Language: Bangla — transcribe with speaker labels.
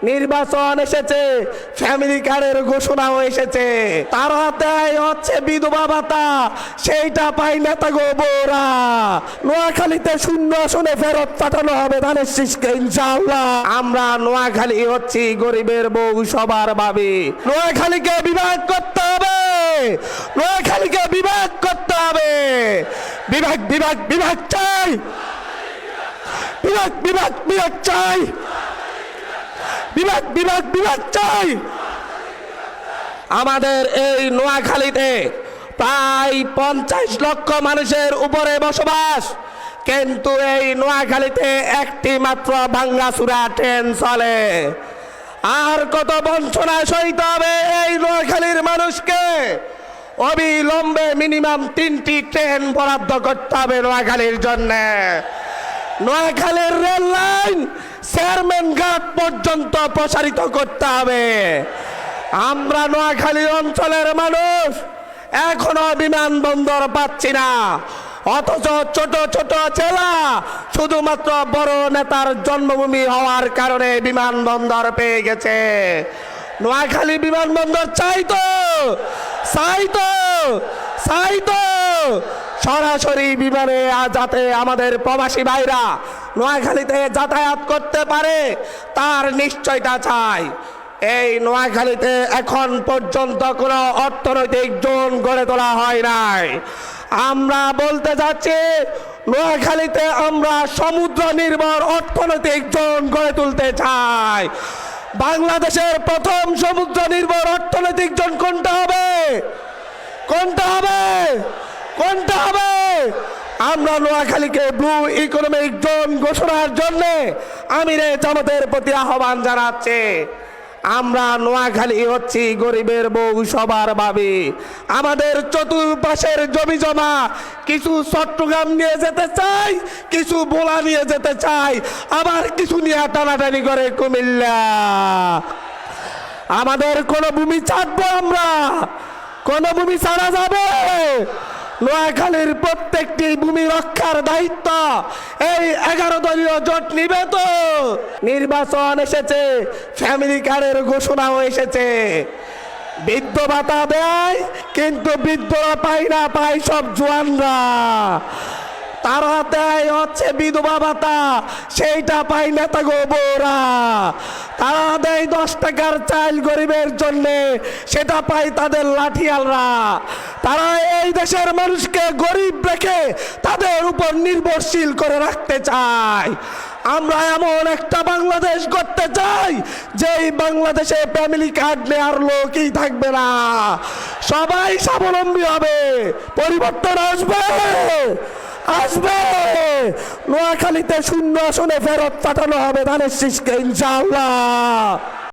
Speaker 1: নির্বাচন এসেছে, ফ্যামিলি কার্ডের ঘোষণাও এসেছে, তার হাতে হচ্ছে বিধবা ভাতা, সেইটা পাই নেতা গো বৌরা। নোয়াখালীতে শূন্য আসনে ফেরত পাঠানো হবে ধানের শীষকে ইনশাআল্লাহ। আমরা নোয়াখালী হচ্ছি গরিবের বউ সবার ভাবি। নোয়াখালীকে বিভাগ করতে হবে, নোয়াখালীকে বিভাগ করতে হবে। বিভাগ বিভাগ বিভাগ চাই, বিভাগ বিভাগ বিভাগ চাই, বিভাগ বিভাগ বিভাগ চাই। আমাদের এই নোয়াখালীতে প্রায় 50 লক্ষ মানুষের উপরে বসবাস, কিন্তু এই নোয়াখালীতে একটি মাত্র ভাঙ্গাচুরা ট্রেন চলে। আর কত বঞ্চনা সইতে হবে এই নোয়াখালীর মানুষকে। অবিলম্বে মিনিমাম 3টি ট্রেন বরাদ্দ করতে হবে নোয়াখালীর জন্য। নোয়াখালীর রেল লাইন চেয়ারম্যান ঘাট পর্যন্ত প্রসারিত করতে হবে। আমরা নোয়াখালী অঞ্চলের মানুষ এখনো বিমানবন্দর পাচ্ছি না, অথচ ছোট ছোট জেলা শুধুমাত্র বড় নেতার জন্মভূমি হওয়ার কারণে বিমানবন্দর পেয়ে গেছে। নোয়াখালী বিমানবন্দর চাইতো চাইতো চাইতো সরাসরি বিমানে যাতে আমাদের প্রবাসী ভাইরা নোয়াখালীতে যাতায়াত করতে পারে তার নিশ্চয়তা চাই। এই নোয়াখালীতে এখন পর্যন্ত কোনো অর্থনৈতিক জোন গড়ে তোলা হয় নাই। আমরা বলতে যাচ্ছি নোয়াখালীতে আমরা সমুদ্র নির্ভর অর্থনৈতিক জোন গড়ে তুলতে চাই। বাংলাদেশের প্রথম সমুদ্র নির্ভর অর্থনৈতিক জোন কোনটা হবে? কোনটা হবে? কোনটা হবে? আমরা নোয়াখালীকে ব্লু ইকোনমিক জোন ঘোষণার জন্য আমিরে জামাতের প্রতি আহ্বান জানাচ্ছে। আমরা নোয়াখালী হচ্ছি গরিবের বউ সবার ভাবি। আমাদের চতুর্পাশের জমি জমা কিছু চট্টগ্রাম নিয়ে যেতে চাই, কিছু বোলা নিয়ে যেতে চাই, আবার কিছু নিয়ে টানাটানি করে কুমিল্লা। আমাদের কোন ভূমি চাটবো আমরা? কোন ভূমি ছাড়া যাবে? নোয়াখালীর প্রত্যেকটি ভূমি রক্ষার দায়িত্ব এই 11 দলীয় জোট নিবে তো? নির্বাচন এসেছে, ফ্যামিলি কার্ডের ঘোষণাও এসেছে, বৃদ্ধ ভাতা দেয়, কিন্তু বৃদ্ধরা পায় না, পায় সব জোয়ানরা। তার হাতে হচ্ছে বিধবা ভাতা, সেইটা পাই নেতা গো বৌরা। তারা দেয় 10 টাকার চাল গরিবের জন্য, সেটা পায় তাদের লাঠিয়ালরা। তারা এই দেশের মানুষকে গরিব রেখে তাদের উপর নির্ভরশীল করে রাখতে চায়। আমরা এমন একটা বাংলাদেশ করতে চাই যেই বাংলাদেশে ফ্যামিলি কার্ড নেওয়ার লোকই থাকবে না, সবাই স্বাবলম্বী হবে। পরিবর্তন আসবে, আসবে। নোয়াখালীতে শূন্য আসনে ফেরত পাঠানো হবে ধানের শীষকে ইনশাআল্লাহ।